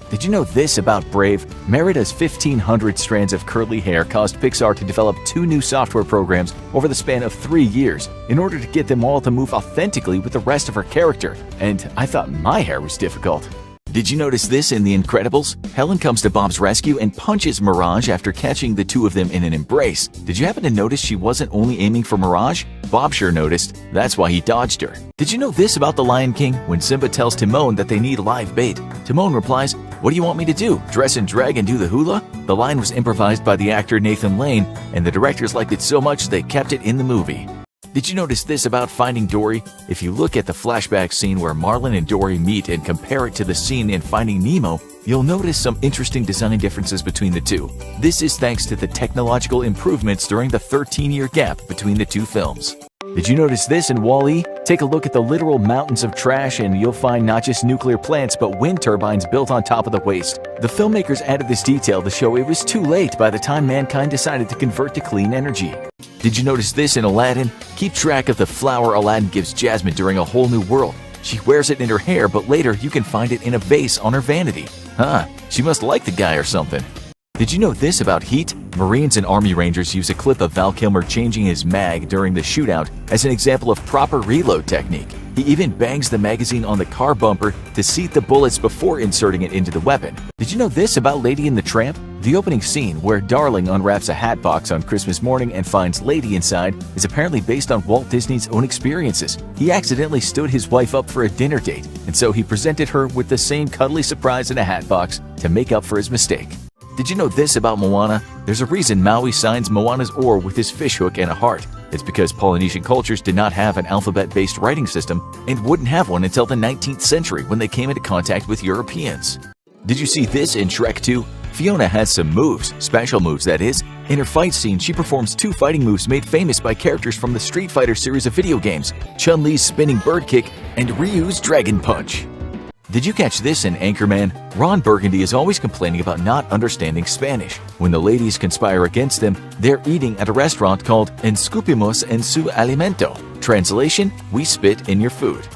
Did you know this about Brave? Merida's 1,500 strands of curly hair caused Pixar to develop 2 new software programs over the span of 3 years in order to get them all to move authentically with the rest of her character. And I thought my hair was difficult. Did you notice this in The Incredibles? Helen comes to Bob's rescue and punches Mirage after catching the two of them in an embrace. Did you happen to notice she wasn't only aiming for Mirage? Bob sure noticed. That's why he dodged her. Did you know this about The Lion King? When Simba tells Timon that they need live bait, Timon replies, "What do you want me to do? Dress and drag and do the hula?" The line was improvised by the actor Nathan Lane, and the directors liked it so much they kept it in the movie. Did you notice this about Finding Dory? If you look at the flashback scene where Marlin and Dory meet and compare it to the scene in Finding Nemo, you'll notice some interesting design differences between the two. This is thanks to the technological improvements during the 13-year gap between the two films. Did you notice this in Wall-E? Take a look at the literal mountains of trash and you'll find not just nuclear plants but wind turbines built on top of the waste. The filmmakers added this detail to show it was too late by the time mankind decided to convert to clean energy. Did you notice this in Aladdin? Keep track of the flower Aladdin gives Jasmine during A Whole New World. She wears it in her hair, but later you can find it in a vase on her vanity. She must like the guy or something. Did you know this about Heat? Marines and Army Rangers use a clip of Val Kilmer changing his mag during the shootout as an example of proper reload technique. He even bangs the magazine on the car bumper to seat the bullets before inserting it into the weapon. Did you know this about Lady and the Tramp? The opening scene, where Darling unwraps a hat box on Christmas morning and finds Lady inside, is apparently based on Walt Disney's own experiences. He accidentally stood his wife up for a dinner date, and so he presented her with the same cuddly surprise in a hat box to make up for his mistake. Did you know this about Moana? There's a reason Maui signs Moana's oar with his fishhook and a heart. It's because Polynesian cultures did not have an alphabet-based writing system and wouldn't have one until the 19th century when they came into contact with Europeans. Did you see this in Shrek 2? Fiona has some moves, special moves that is. In her fight scene, she performs 2 fighting moves made famous by characters from the Street Fighter series of video games, Chun-Li's spinning bird kick and Ryu's dragon punch. Did you catch this in Anchorman? Ron Burgundy is always complaining about not understanding Spanish. When the ladies conspire against them, they're eating at a restaurant called Escupimos en su alimento. Translation, we spit in your food.